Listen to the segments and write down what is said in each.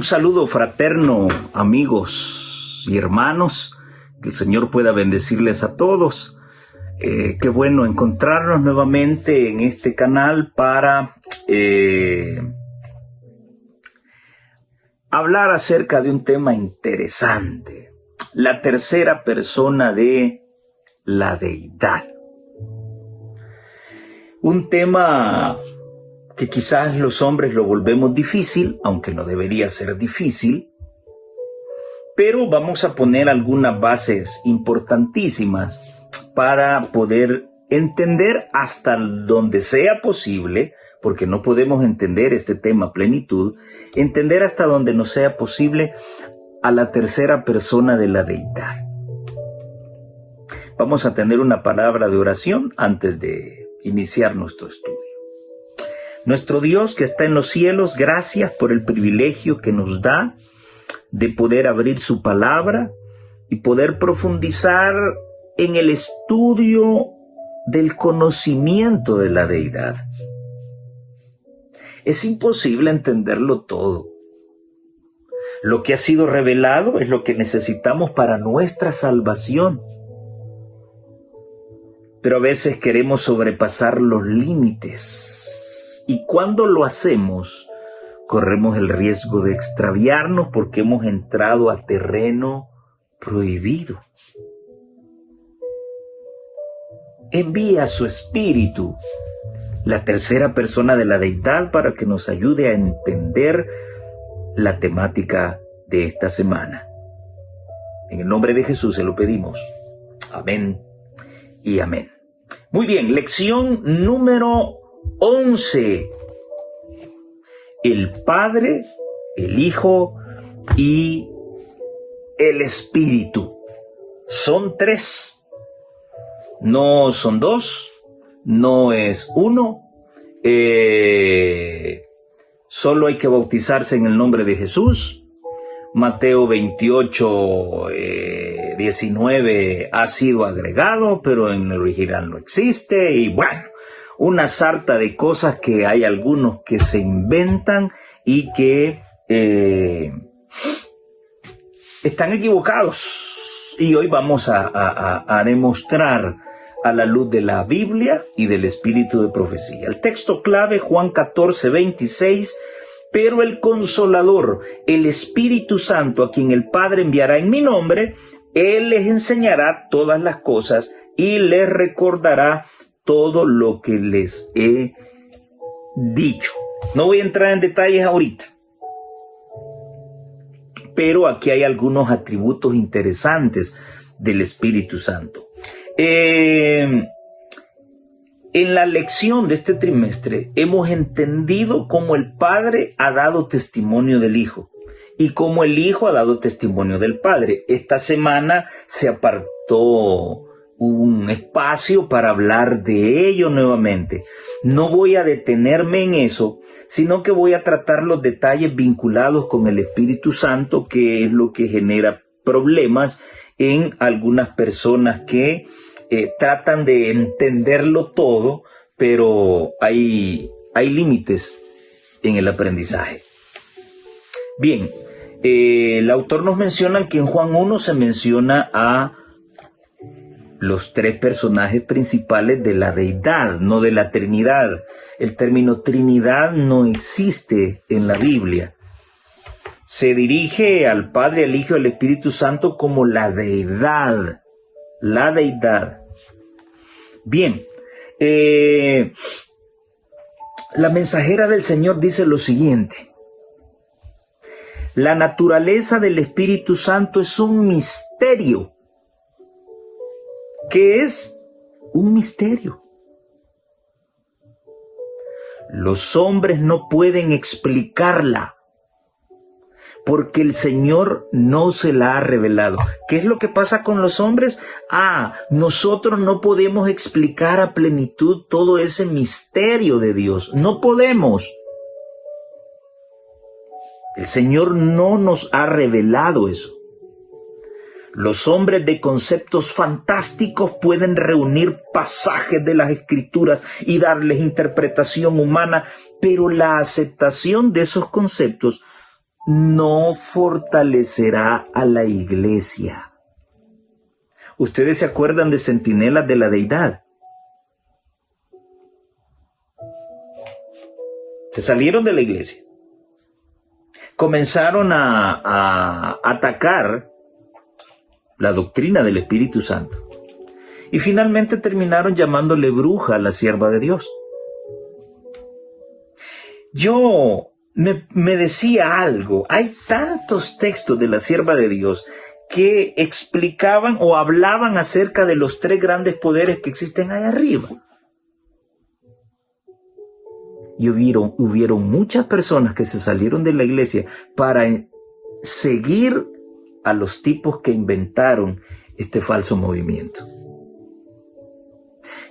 saludo fraterno, amigos y hermanos. Que el Señor pueda bendecirles a todos. Qué bueno encontrarnos nuevamente en este canal para hablar acerca de un tema interesante. La tercera persona de la deidad. Un tema que quizás los hombres lo volvemos difícil, aunque no debería ser difícil, pero vamos a poner algunas bases importantísimas para poder entender hasta donde sea posible, porque no podemos entender este tema a plenitud, entender hasta donde nos sea posible a la tercera persona de la deidad. Vamos a tener una palabra de oración antes de iniciar nuestro estudio. Nuestro Dios que está en los cielos, gracias por el privilegio que nos da de poder abrir su palabra y poder profundizar en el estudio del conocimiento de la deidad. Es imposible entenderlo todo. Lo que ha sido revelado es lo que necesitamos para nuestra salvación. Pero a veces queremos sobrepasar los límites. Y cuando lo hacemos, corremos el riesgo de extraviarnos porque hemos entrado a terreno prohibido. Envía su Espíritu, la tercera persona de la deidad, para que nos ayude a entender la temática de esta semana. En el nombre de Jesús se lo pedimos. Amén y amén. Muy bien, lección número 11. El Padre, el Hijo y el Espíritu. Son tres. No son dos. No es uno. Solo hay que bautizarse en el nombre de Jesús. Mateo 28, 19 ha sido agregado, pero en el original no existe. Y bueno, una sarta de cosas que hay algunos que se inventan y que están equivocados. Y hoy vamos a demostrar a la luz de la Biblia y del espíritu de profecía. El texto clave, Juan 14, 26. Pero el Consolador, el Espíritu Santo, a quien el Padre enviará en mi nombre, Él les enseñará todas las cosas y les recordará todo lo que les he dicho. No voy a entrar en detalles ahorita, pero aquí hay algunos atributos interesantes del Espíritu Santo. En la lección de este trimestre hemos entendido cómo el Padre ha dado testimonio del Hijo y cómo el Hijo ha dado testimonio del Padre. Esta semana se apartó un espacio para hablar de ello nuevamente. No voy a detenerme en eso, sino que voy a tratar los detalles vinculados con el Espíritu Santo, que es lo que genera problemas en algunas personas que tratan de entenderlo todo, pero hay límites en el aprendizaje. Bien, el autor nos menciona que en Juan 1 se menciona a los tres personajes principales de la deidad, no de la Trinidad. El término Trinidad no existe en la Biblia. Se dirige al Padre, al Hijo y al Espíritu Santo como la deidad. La deidad. Bien, la mensajera del Señor dice lo siguiente: la naturaleza del Espíritu Santo es un misterio. ¿Qué es un misterio? Los hombres no pueden explicarla, porque el Señor no se la ha revelado. ¿Qué es lo que pasa con los hombres? Nosotros no podemos explicar a plenitud todo ese misterio de Dios. No podemos. El Señor no nos ha revelado eso. Los hombres de conceptos fantásticos pueden reunir pasajes de las Escrituras y darles interpretación humana, pero la aceptación de esos conceptos no fortalecerá a la iglesia. Ustedes se acuerdan de centinelas de la deidad. Se salieron de la iglesia. Comenzaron a atacar la doctrina del Espíritu Santo. Y finalmente terminaron llamándole bruja a la sierva de Dios. Yo me decía algo. Hay tantos textos de la sierva de Dios que explicaban o hablaban acerca de los 3 grandes poderes que existen ahí arriba. Y hubieron muchas personas que se salieron de la iglesia para seguir a los tipos que inventaron este falso movimiento.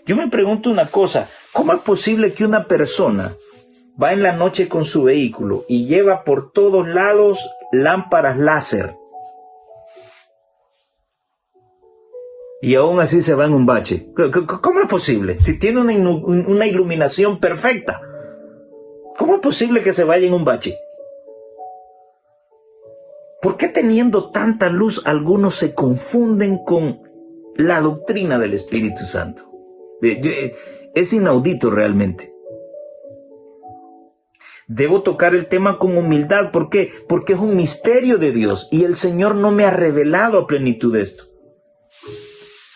Yo me pregunto una cosa, ¿cómo es posible que una persona va en la noche con su vehículo y lleva por todos lados lámparas láser y aún así se va en un bache? ¿Cómo es posible? Si tiene una iluminación perfecta, ¿cómo es posible que se vaya en un bache? ¿Por qué teniendo tanta luz algunos se confunden con la doctrina del Espíritu Santo? Es inaudito realmente. Debo tocar el tema con humildad. ¿Por qué? Porque es un misterio de Dios y el Señor no me ha revelado a plenitud esto.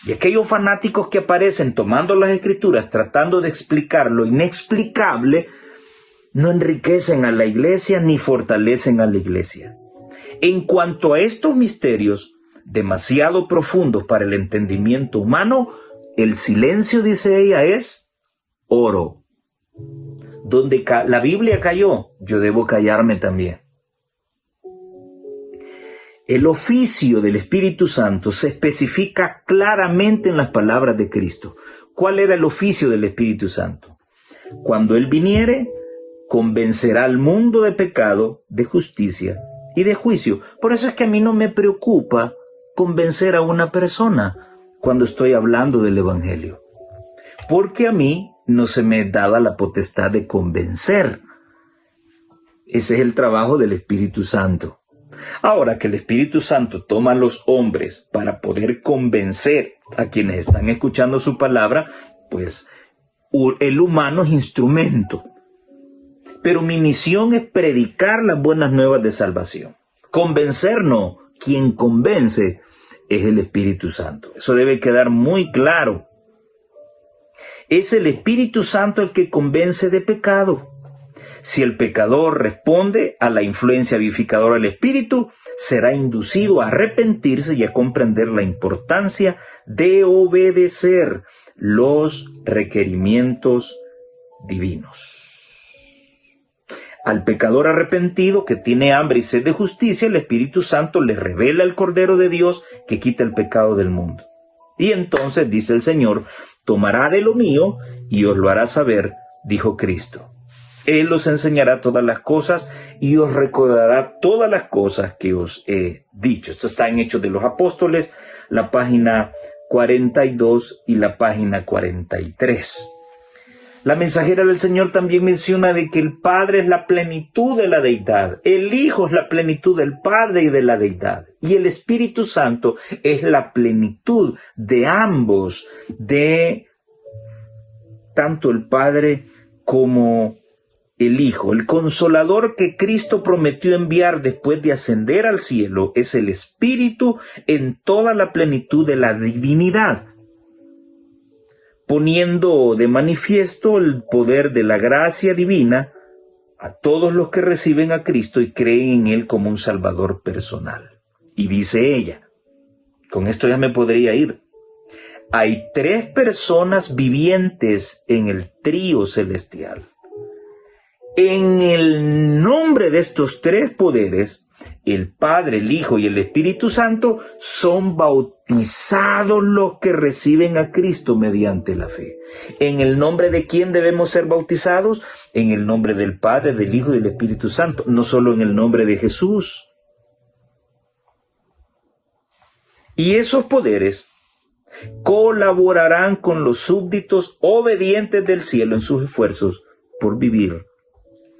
Y aquellos fanáticos que aparecen tomando las Escrituras, tratando de explicar lo inexplicable, no enriquecen a la iglesia ni fortalecen a la iglesia. En cuanto a estos misterios, demasiado profundos para el entendimiento humano, el silencio, dice ella, es oro. Donde la Biblia cayó, yo debo callarme también. El oficio del Espíritu Santo se especifica claramente en las palabras de Cristo. ¿Cuál era el oficio del Espíritu Santo? Cuando Él viniere, convencerá al mundo de pecado, de justicia y de juicio. Por eso es que a mí no me preocupa convencer a una persona cuando estoy hablando del Evangelio. Porque a mí no se me es dada la potestad de convencer. Ese es el trabajo del Espíritu Santo. Ahora que el Espíritu Santo toma a los hombres para poder convencer a quienes están escuchando su palabra, pues el humano es instrumento. Pero mi misión es predicar las buenas nuevas de salvación. Convencer no, quien convence es el Espíritu Santo. Eso debe quedar muy claro. Es el Espíritu Santo el que convence de pecado. Si el pecador responde a la influencia vivificadora del Espíritu, será inducido a arrepentirse y a comprender la importancia de obedecer los requerimientos divinos. Al pecador arrepentido que tiene hambre y sed de justicia, el Espíritu Santo le revela el Cordero de Dios que quita el pecado del mundo. Y entonces, dice el Señor, tomará de lo mío y os lo hará saber, dijo Cristo. Él os enseñará todas las cosas y os recordará todas las cosas que os he dicho. Esto está en Hechos de los Apóstoles, la página 42 y la página 43. La mensajera del Señor también menciona de que el Padre es la plenitud de la deidad, el Hijo es la plenitud del Padre y de la deidad, y el Espíritu Santo es la plenitud de ambos, de tanto el Padre como el Hijo. El Consolador que Cristo prometió enviar después de ascender al cielo es el Espíritu en toda la plenitud de la divinidad, poniendo de manifiesto el poder de la gracia divina a todos los que reciben a Cristo y creen en Él como un Salvador personal. Y dice ella, con esto ya me podría ir, hay 3 personas vivientes en el trío celestial. En el nombre de estos 3 poderes, el Padre, el Hijo y el Espíritu Santo, son bautizados los que reciben a Cristo mediante la fe. ¿En el nombre de quién debemos ser bautizados? En el nombre del Padre, del Hijo y del Espíritu Santo, no solo en el nombre de Jesús. Y esos poderes colaborarán con los súbditos obedientes del cielo en sus esfuerzos por vivir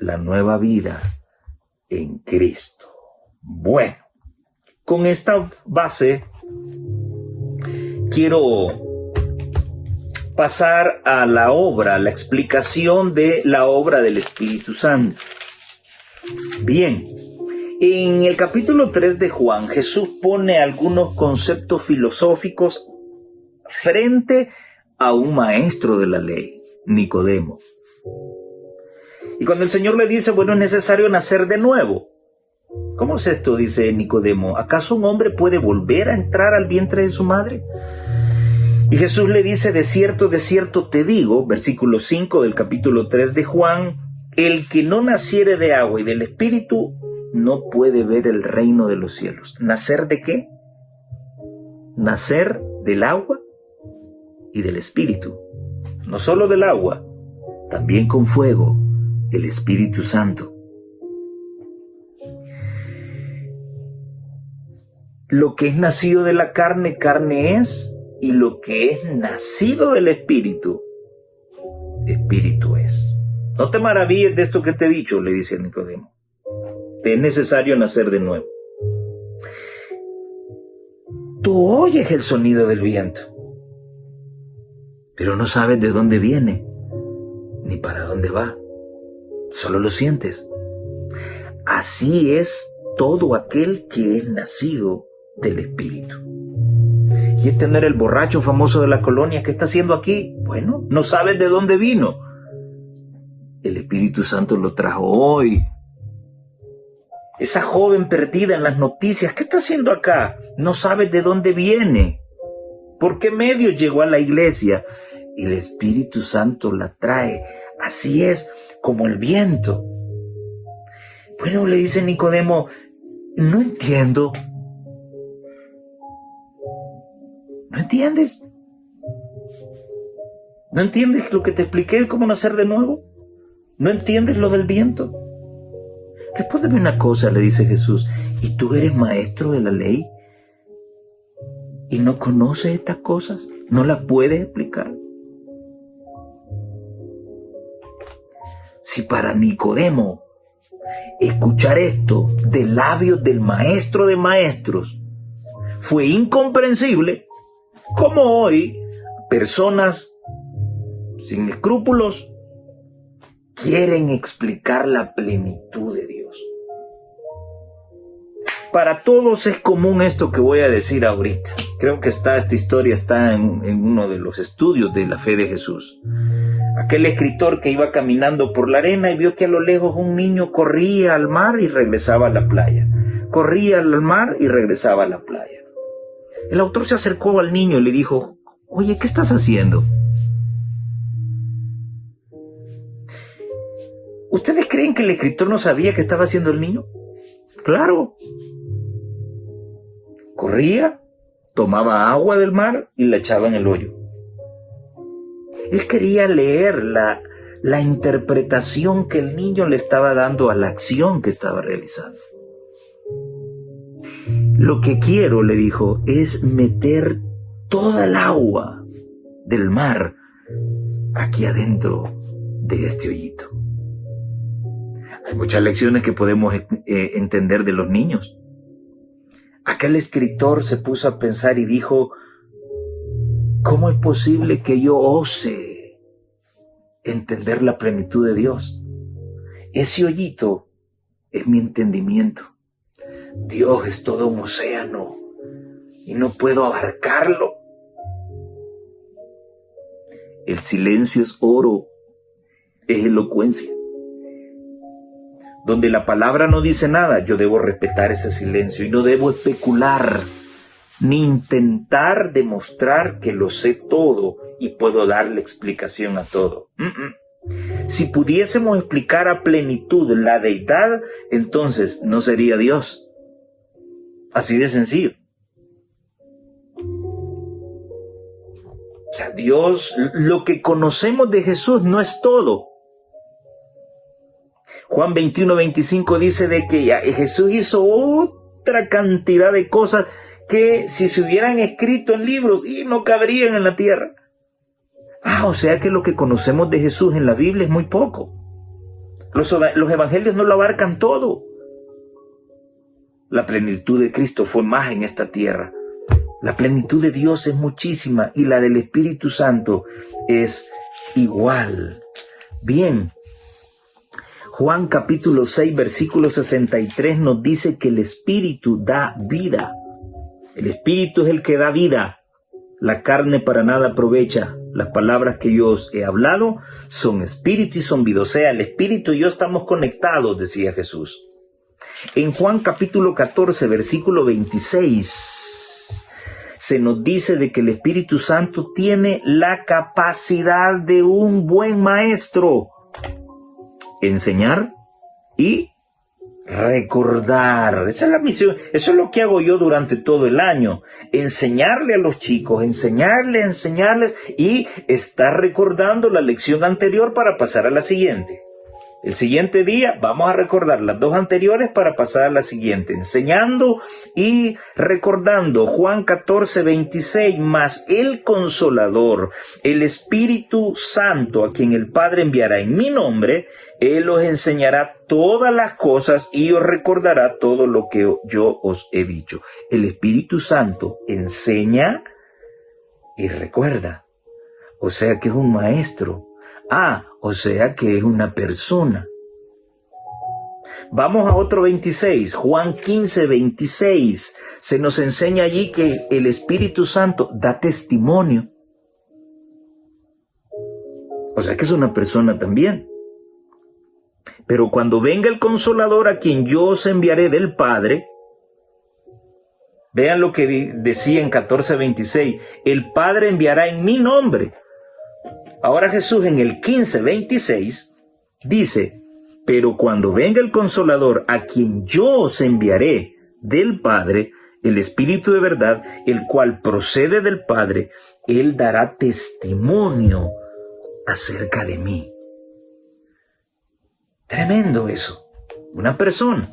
la nueva vida en Cristo. Bueno, con esta base quiero pasar a la obra, la explicación de la obra del Espíritu Santo. Bien, en el capítulo 3 de Juan, Jesús pone algunos conceptos filosóficos frente a un maestro de la ley, Nicodemo. Y cuando el Señor le dice, bueno, es necesario nacer de nuevo. ¿Cómo es esto? Dice Nicodemo. ¿Acaso un hombre puede volver a entrar al vientre de su madre? Y Jesús le dice, de cierto te digo, versículo 5 del capítulo 3 de Juan, el que no naciere de agua y del Espíritu no puede ver el reino de los cielos. ¿Nacer de qué? Nacer del agua y del Espíritu. No solo del agua, también con fuego, el Espíritu Santo. Lo que es nacido de la carne, carne es, y lo que es nacido del Espíritu, Espíritu es. No te maravilles de esto que te he dicho, le dice a Nicodemo. Te es necesario nacer de nuevo. Tú oyes el sonido del viento, pero no sabes de dónde viene, ni para dónde va. Solo lo sientes. Así es todo aquel que es nacido del Espíritu. Y este no era el borracho famoso de la colonia. ¿Qué está haciendo aquí? Bueno, no sabes de dónde vino. El Espíritu Santo lo trajo hoy. Esa joven perdida en las noticias, ¿qué está haciendo acá? No sabes de dónde viene. ¿Por qué medio llegó a la iglesia? El Espíritu Santo la trae. Así es como el viento. Bueno, le dice Nicodemo, no entiendo. ¿No entiendes? ¿No entiendes lo que te expliqué de cómo nacer de nuevo? ¿No entiendes lo del viento? Respóndeme una cosa, le dice Jesús. ¿Y tú eres maestro de la ley? ¿Y no conoces estas cosas? ¿No las puedes explicar? Si para Nicodemo escuchar esto de labios del maestro de maestros fue incomprensible, como hoy personas sin escrúpulos quieren explicar la plenitud de Dios. Para todos es común esto que voy a decir ahorita. Creo que esta historia está en uno de los estudios de la fe de Jesús. Aquel escritor que iba caminando por la arena y vio que a lo lejos un niño corría al mar y regresaba a la playa. Corría al mar y regresaba a la playa. El autor se acercó al niño y le dijo, oye, ¿qué estás haciendo? ¿Ustedes creen que el escritor no sabía qué estaba haciendo el niño? Claro. Corría, tomaba agua del mar y la echaba en el hoyo. Él quería leer la interpretación que el niño le estaba dando a la acción que estaba realizando. Lo que quiero, le dijo, es meter toda el agua del mar aquí adentro de este hoyito. Hay muchas lecciones que podemos entender de los niños. Aquel escritor se puso a pensar y dijo, ¿cómo es posible que yo ose entender la plenitud de Dios? Ese hoyito es mi entendimiento. Dios es todo un océano y no puedo abarcarlo. El silencio es oro, es elocuencia. Donde la palabra no dice nada, yo debo respetar ese silencio y no debo especular ni intentar demostrar que lo sé todo y puedo darle explicación a todo. Si pudiésemos explicar a plenitud la deidad, entonces no sería Dios. Así de sencillo. O sea, Dios, lo que conocemos de Jesús no es todo. Juan 21:25 dice de que Jesús hizo otra cantidad de cosas que si se hubieran escrito en libros y no cabrían en la tierra. O sea que lo que conocemos de Jesús en la Biblia es muy poco. Los evangelios no lo abarcan todo. La plenitud de Cristo fue más en esta tierra. La plenitud de Dios es muchísima y la del Espíritu Santo es igual. Bien, Juan capítulo 6, versículo 63 nos dice que el Espíritu da vida. El Espíritu es el que da vida. La carne para nada aprovecha. Las palabras que yo os he hablado son espíritu y son vida. O sea, el Espíritu y yo estamos conectados, decía Jesús. En Juan capítulo 14, versículo 26, se nos dice de que el Espíritu Santo tiene la capacidad de un buen maestro. Enseñar y recordar. Esa es la misión. Eso es lo que hago yo durante todo el año. Enseñarle a los chicos, enseñarles y estar recordando la lección anterior para pasar a la siguiente. El siguiente día vamos a recordar las dos anteriores para pasar a la siguiente, enseñando y recordando. Juan 14, 26, mas el Consolador, el Espíritu Santo, a quien el Padre enviará en mi nombre, Él os enseñará todas las cosas y os recordará todo lo que yo os he dicho. El Espíritu Santo enseña y recuerda. O sea que es un maestro. O sea que es una persona. Vamos a otro 26, Juan 15, 26. Se nos enseña allí que el Espíritu Santo da testimonio. O sea que es una persona también. Pero cuando venga el Consolador, a quien yo os enviaré del Padre, vean lo que decía en 14, 26, el Padre enviará en mi nombre. Ahora Jesús en el 15, 26 dice, pero cuando venga el Consolador, a quien yo os enviaré del Padre, el Espíritu de verdad, el cual procede del Padre, Él dará testimonio acerca de mí. Tremendo eso. Una persona.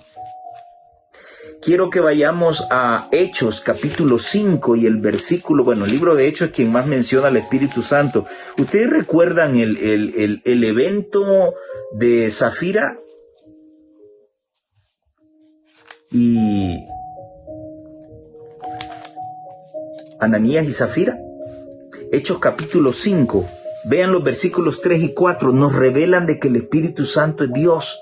Quiero que vayamos a Hechos capítulo 5 y el versículo, el libro de Hechos es quien más menciona al Espíritu Santo. ¿Ustedes recuerdan el evento de Zafira y Ananías y Zafira? Hechos capítulo 5, vean los versículos 3 y 4, nos revelan de que el Espíritu Santo es Dios.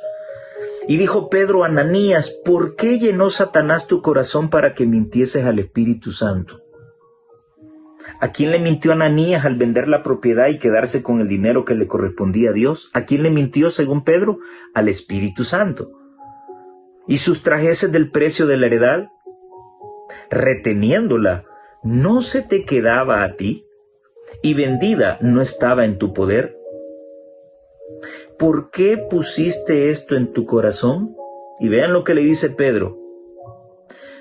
Y dijo Pedro a Ananías, ¿por qué llenó Satanás tu corazón para que mintieses al Espíritu Santo? ¿A quién le mintió Ananías al vender la propiedad y quedarse con el dinero que le correspondía a Dios? ¿A quién le mintió, según Pedro? Al Espíritu Santo. ¿Y sustrajeses del precio de la heredad? Reteniéndola, ¿no se te quedaba a ti? ¿Y vendida no estaba en tu poder? ¿Por qué pusiste esto en tu corazón? Y vean lo que le dice Pedro.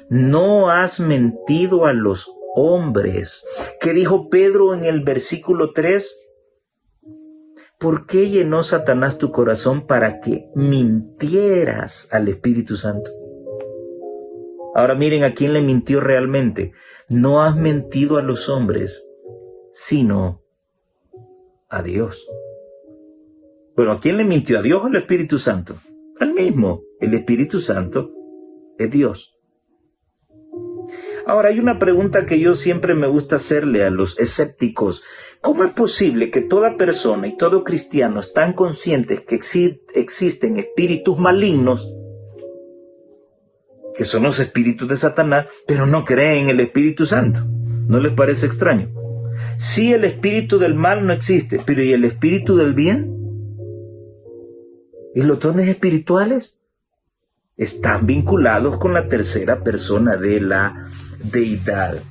No has mentido a los hombres. ¿Qué dijo Pedro en el versículo 3? ¿Por qué llenó Satanás tu corazón para que mintieras al Espíritu Santo? Ahora miren a quién le mintió realmente. No has mentido a los hombres, sino a Dios. Bueno, ¿a quién le mintió? ¿A Dios o al Espíritu Santo? Al mismo. El Espíritu Santo es Dios. Ahora, hay una pregunta que yo siempre me gusta hacerle a los escépticos. ¿Cómo es posible que toda persona y todo cristiano están conscientes que existen espíritus malignos, que son los espíritus de Satanás, pero no creen en el Espíritu Santo? ¿No les parece extraño? Sí, el espíritu del mal no existe, pero ¿y el espíritu del bien? ¿Y los dones espirituales? Están vinculados con la tercera persona de la deidad.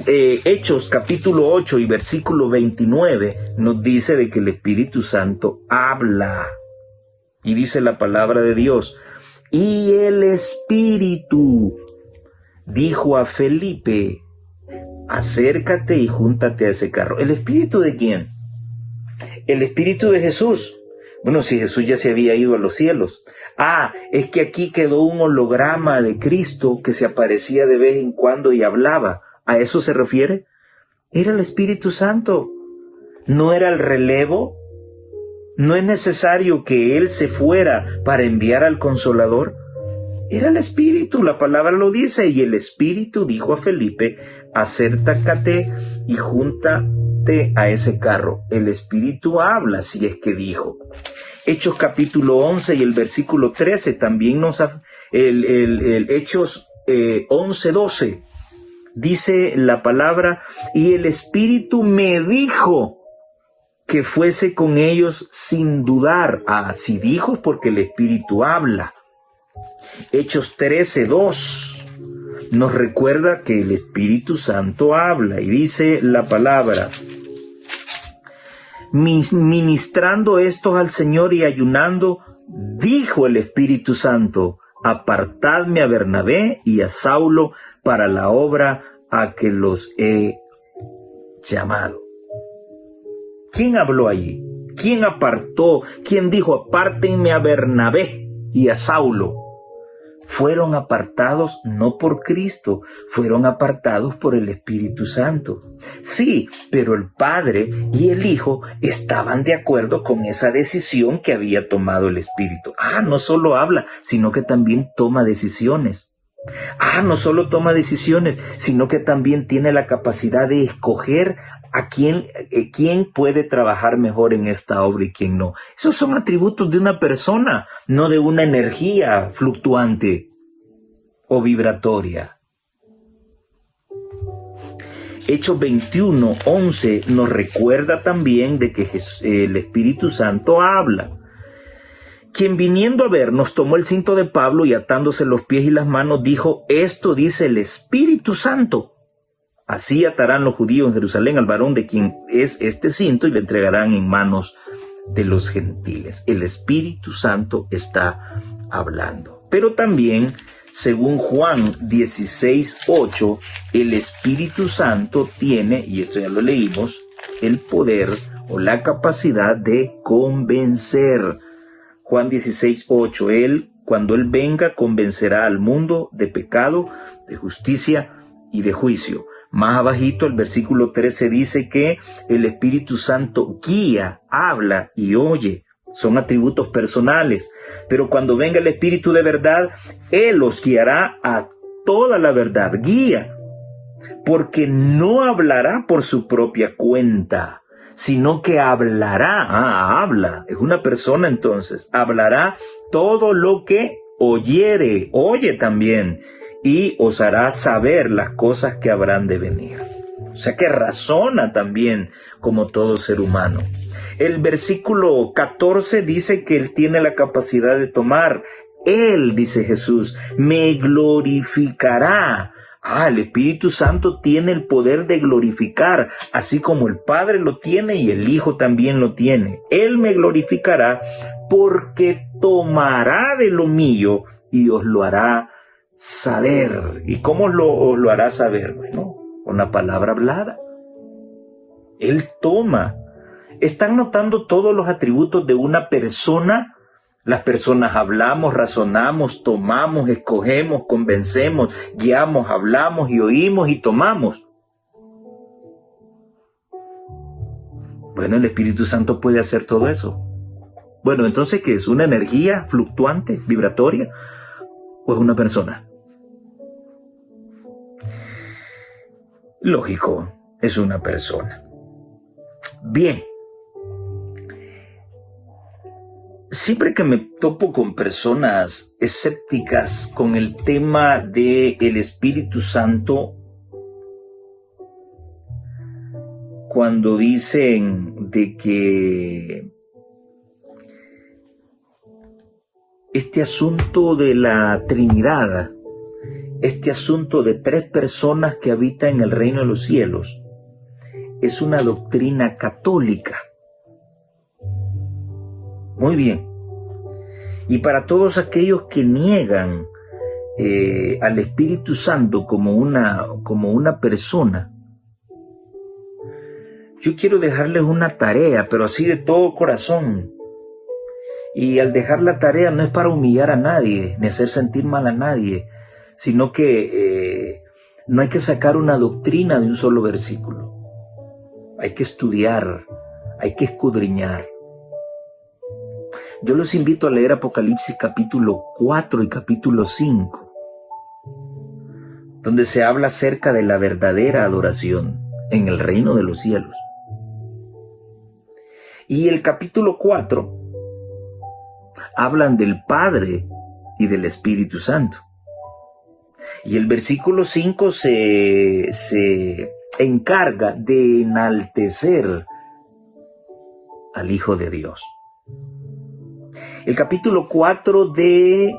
Hechos capítulo 8 y versículo 29 nos dice de que el Espíritu Santo habla. Y dice la palabra de Dios. Y el Espíritu dijo a Felipe, acércate y júntate a ese carro. ¿El Espíritu de quién? El Espíritu de Jesús. Bueno, si Jesús ya se había ido a los cielos. Es que aquí quedó un holograma de Cristo que se aparecía de vez en cuando y hablaba. ¿A eso se refiere? Era el Espíritu Santo. ¿No era el relevo? ¿No es necesario que Él se fuera para enviar al Consolador? Era el Espíritu, la palabra lo dice, y el Espíritu dijo a Felipe, acércate y júntate a ese carro. El Espíritu habla, si es que dijo. Hechos capítulo 11 y el versículo 13 también Hechos 11:12 dice la palabra, y el Espíritu me dijo que fuese con ellos sin dudar. Si dijo es porque el Espíritu habla. Hechos 13:2 nos recuerda que el Espíritu Santo habla y dice la palabra, ministrando estos al Señor y ayunando, dijo el Espíritu Santo, apartadme a Bernabé y a Saulo para la obra a que los he llamado. ¿Quién habló allí? ¿Quién apartó? ¿Quién dijo, apártenme a Bernabé y a Saulo? Fueron apartados no por Cristo, fueron apartados por el Espíritu Santo. Sí, pero el Padre y el Hijo estaban de acuerdo con esa decisión que había tomado el Espíritu. No solo habla, sino que también toma decisiones. No solo toma decisiones, sino que también tiene la capacidad de escoger a quién puede trabajar mejor en esta obra y quién no. Esos son atributos de una persona, no de una energía fluctuante o vibratoria. Hechos 21:11 nos recuerda también de que el Espíritu Santo habla. Quien viniendo a vernos tomó el cinto de Pablo y atándose los pies y las manos dijo, esto dice el Espíritu Santo. Así atarán los judíos en Jerusalén al varón de quien es este cinto y le entregarán en manos de los gentiles. El Espíritu Santo está hablando. Pero también, según Juan 16:8, el Espíritu Santo tiene, y esto ya lo leímos, el poder o la capacidad de convencer. Juan 16:8, cuando Él venga, convencerá al mundo de pecado, de justicia y de juicio. Más abajito, el versículo 13 dice que el Espíritu Santo guía, habla y oye. Son atributos personales. Pero cuando venga el Espíritu de verdad, Él los guiará a toda la verdad. Guía. Porque no hablará por su propia cuenta, sino que hablará. Habla. Es una persona entonces. Hablará todo lo que oyere. Oye también. Y os hará saber las cosas que habrán de venir. O sea que razona también como todo ser humano. El versículo 14 dice que Él tiene la capacidad de tomar. Él, dice Jesús, me glorificará. El Espíritu Santo tiene el poder de glorificar, así como el Padre lo tiene y el Hijo también lo tiene. Él me glorificará porque tomará de lo mío y os lo hará saber. ¿Y cómo os lo hará saber? Bueno, con la palabra hablada. Él toma. ¿Están notando todos los atributos de una persona? Las personas hablamos, razonamos, tomamos, escogemos, convencemos, guiamos, hablamos y oímos y tomamos. Bueno, el Espíritu Santo puede hacer todo eso. Bueno, entonces, ¿qué es? ¿Una energía fluctuante, vibratoria? ¿O es una persona? Lógico, es una persona. Bien. Siempre que me topo con personas escépticas con el tema del Espíritu Santo, cuando dicen de que este asunto de la Trinidad, este asunto de 3 personas que habitan en el reino de los cielos, es una doctrina católica. Muy bien. Y para todos aquellos que niegan al Espíritu Santo como una persona, yo quiero dejarles una tarea, pero así de todo corazón. Y al dejar la tarea no es para humillar a nadie, ni hacer sentir mal a nadie, sino que no hay que sacar una doctrina de un solo versículo. Hay que estudiar, hay que escudriñar. Yo los invito a leer Apocalipsis capítulo 4 y capítulo 5, donde se habla acerca de la verdadera adoración en el reino de los cielos. Y el capítulo 4 hablan del Padre y del Espíritu Santo. Y el versículo 5 se encarga de enaltecer al Hijo de Dios. El capítulo 4 de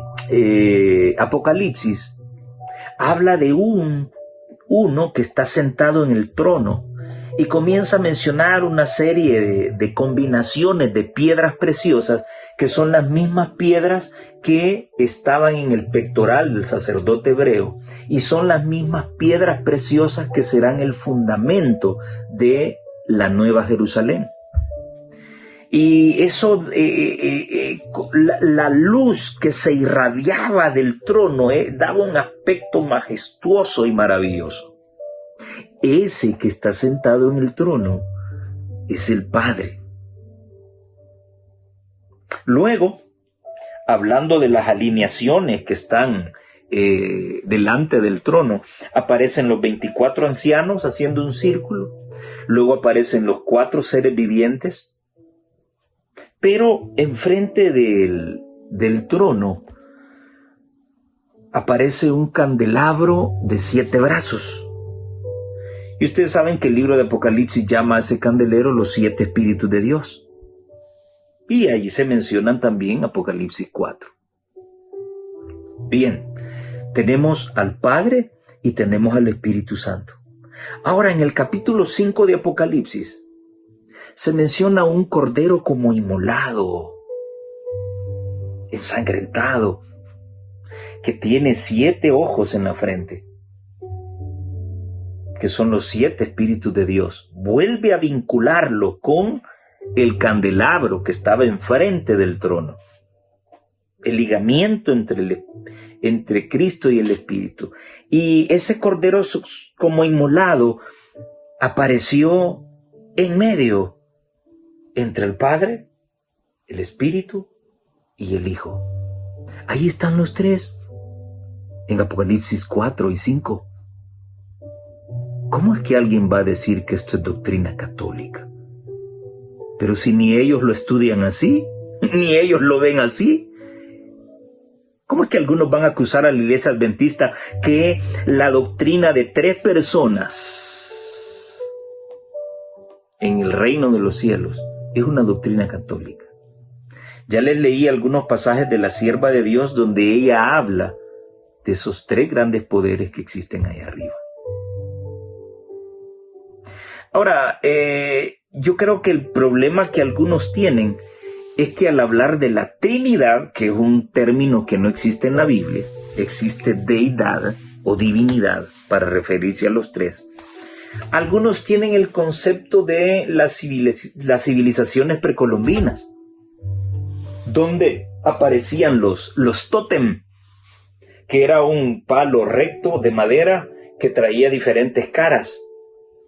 Apocalipsis habla de uno que está sentado en el trono y comienza a mencionar una serie de combinaciones de piedras preciosas que son las mismas piedras que estaban en el pectoral del sacerdote hebreo y son las mismas piedras preciosas que serán el fundamento de la Nueva Jerusalén. Y eso, la luz que se irradiaba del trono daba un aspecto majestuoso y maravilloso. Ese que está sentado en el trono es el Padre. Luego, hablando de las alineaciones que están delante del trono, aparecen los 24 ancianos haciendo un círculo. Luego aparecen los 4 seres vivientes. Pero enfrente del trono aparece un candelabro de 7 brazos. Y ustedes saben que el libro de Apocalipsis llama a ese candelero los 7 espíritus de Dios. Y ahí se mencionan también Apocalipsis 4. Bien, tenemos al Padre y tenemos al Espíritu Santo. Ahora, en el capítulo 5 de Apocalipsis, se menciona un cordero como inmolado, ensangrentado, que tiene 7 ojos en la frente, que son los 7 espíritus de Dios. Vuelve a vincularlo con el candelabro que estaba enfrente del trono. El ligamiento entre Cristo y el Espíritu. Y ese cordero como inmolado apareció en medio entre el Padre, el Espíritu y el Hijo. Ahí están los 3 en Apocalipsis 4 y 5. ¿Cómo es que alguien va a decir que esto es doctrina católica? Pero si ni ellos lo estudian así, ni ellos lo ven así, ¿cómo es que algunos van a acusar a la Iglesia Adventista que la doctrina de 3 personas en el reino de los cielos es una doctrina católica? Ya les leí algunos pasajes de la sierva de Dios donde ella habla de esos 3 grandes poderes que existen ahí arriba. Ahora, yo creo que el problema que algunos tienen es que al hablar de la Trinidad, que es un término que no existe en la Biblia, existe deidad o divinidad para referirse a los 3. Algunos tienen el concepto de las civilizaciones precolombinas, donde aparecían los tótem, que era un palo recto de madera que traía diferentes caras,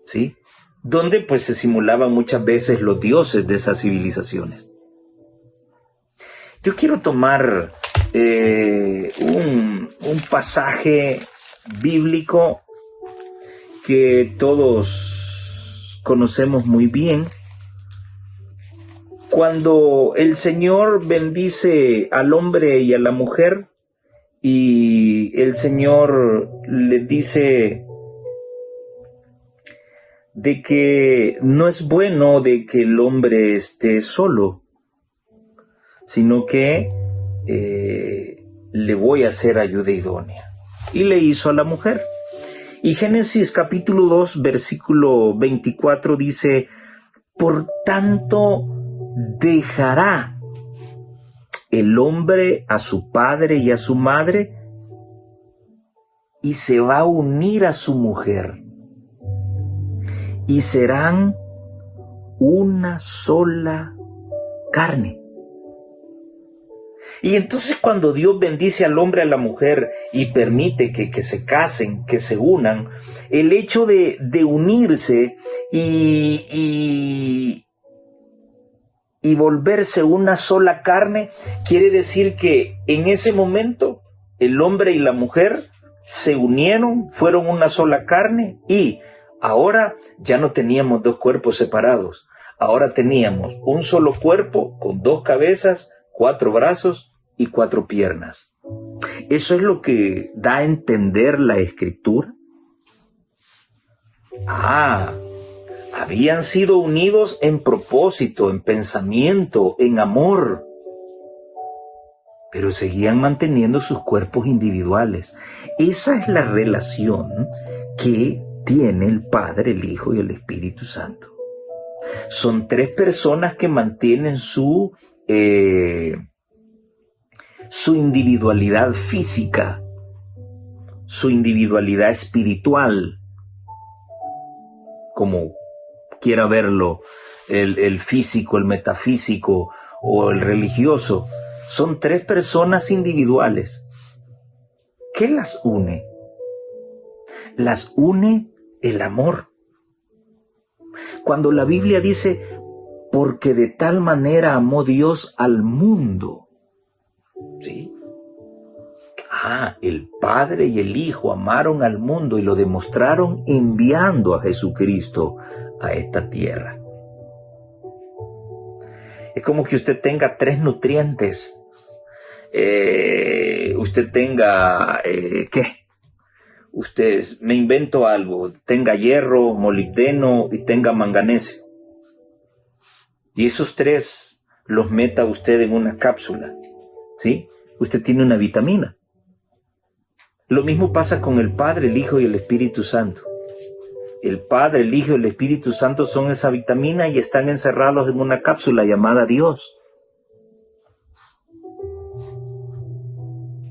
¿sí? Donde pues se simulaban muchas veces los dioses de esas civilizaciones. Yo quiero tomar un pasaje bíblico que todos conocemos muy bien. Cuando el Señor bendice al hombre y a la mujer, y el Señor les dice de que no es bueno de que el hombre esté solo, sino que le voy a hacer ayuda idónea. Y le hizo a la mujer. Y Génesis capítulo 2, versículo 24 dice: por tanto, dejará el hombre a su padre y a su madre y se va a unir a su mujer y serán una sola carne. Y entonces cuando Dios bendice al hombre y a la mujer y permite que se casen, que se unan, el hecho de unirse y y volverse una sola carne, quiere decir que en ese momento el hombre y la mujer se unieron, fueron una sola carne y ahora ya no teníamos dos cuerpos separados. Ahora teníamos un solo cuerpo con 2 cabezas, 4 brazos y 4 piernas. Eso es lo que da a entender la Escritura. Habían sido unidos en propósito, en pensamiento, en amor, pero seguían manteniendo sus cuerpos individuales. Esa es la relación que tiene el Padre, el Hijo y el Espíritu Santo. Son 3 personas que mantienen su individualidad física, su individualidad espiritual, como quiera verlo el físico, el metafísico o el religioso. Son 3 personas individuales. ¿Qué las une? Las une el amor. Cuando la Biblia dice, porque de tal manera amó Dios al mundo, ¿sí? El Padre y el Hijo amaron al mundo y lo demostraron enviando a Jesucristo a esta tierra. Es como que usted tenga 3 nutrientes. Usted tenga, me invento algo, tenga hierro, molibdeno y tenga manganesio. Y esos 3 los meta usted en una cápsula, ¿sí? Usted tiene una vitamina. Lo mismo pasa con el Padre, el Hijo y el Espíritu Santo. El Padre, el Hijo y el Espíritu Santo son esa vitamina y están encerrados en una cápsula llamada Dios.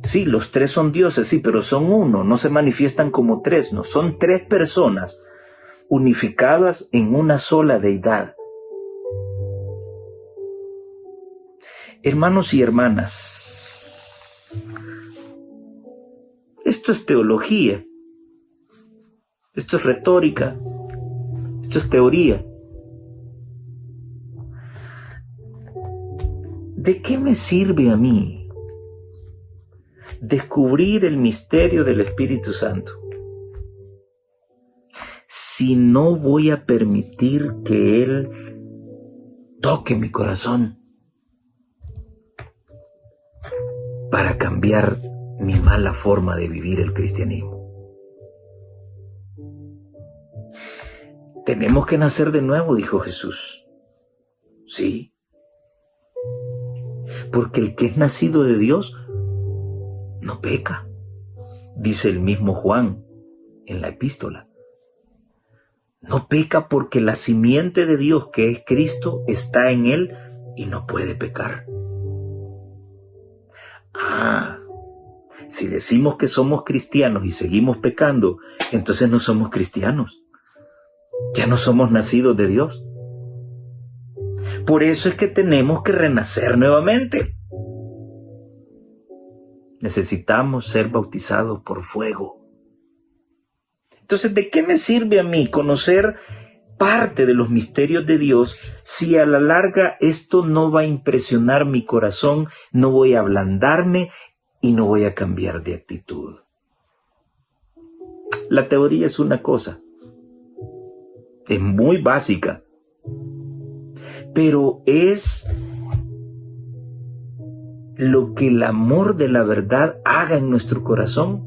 Sí, los 3 son dioses, sí, pero son uno, no se manifiestan como 3, no, son 3 personas unificadas en una sola deidad. Hermanos y hermanas, esto es teología, esto es retórica, esto es teoría. ¿De qué me sirve a mí descubrir el misterio del Espíritu Santo si no voy a permitir que Él toque mi corazón para cambiar mi mala forma de vivir el cristianismo? Tenemos que nacer de nuevo, dijo Jesús. Sí. Porque el que es nacido de Dios no peca, dice el mismo Juan en la epístola. No peca porque la simiente de Dios, que es Cristo, está en él y no puede pecar. Si decimos que somos cristianos y seguimos pecando, entonces no somos cristianos. Ya no somos nacidos de Dios. Por eso es que tenemos que renacer nuevamente. Necesitamos ser bautizados por fuego. Entonces, ¿de qué me sirve a mí conocer parte de los misterios de Dios si a la larga esto no va a impresionar mi corazón, no voy a ablandarme y no voy a cambiar de actitud? La teoría es una cosa, es muy básica, pero es lo que el amor de la verdad haga en nuestro corazón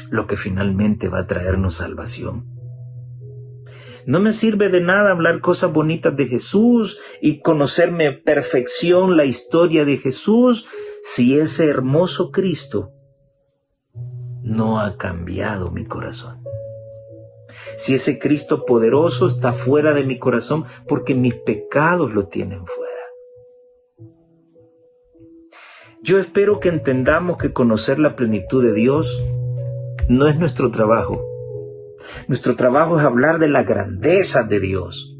lo que finalmente va a traernos salvación. No me sirve de nada hablar cosas bonitas de Jesús y conocerme a perfección la historia de Jesús si ese hermoso Cristo no ha cambiado mi corazón. Si ese Cristo poderoso está fuera de mi corazón porque mis pecados lo tienen fuera. Yo espero que entendamos que conocer la plenitud de Dios no es nuestro trabajo. Nuestro trabajo es hablar de la grandeza de Dios.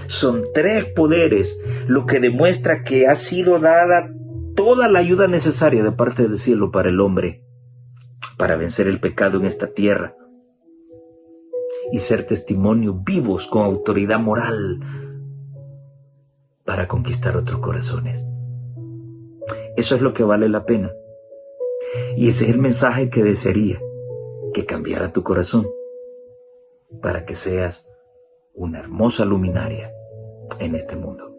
Son 3 poderes, lo que demuestra que ha sido dada toda la ayuda necesaria de parte del cielo para el hombre, para vencer el pecado en esta tierra y ser testimonios vivos con autoridad moral para conquistar otros corazones. Eso es lo que vale la pena. Y ese es el mensaje que desearía que cambiara tu corazón para que seas una hermosa luminaria en este mundo.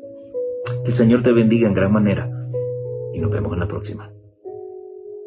Que el Señor te bendiga en gran manera y nos vemos en la próxima.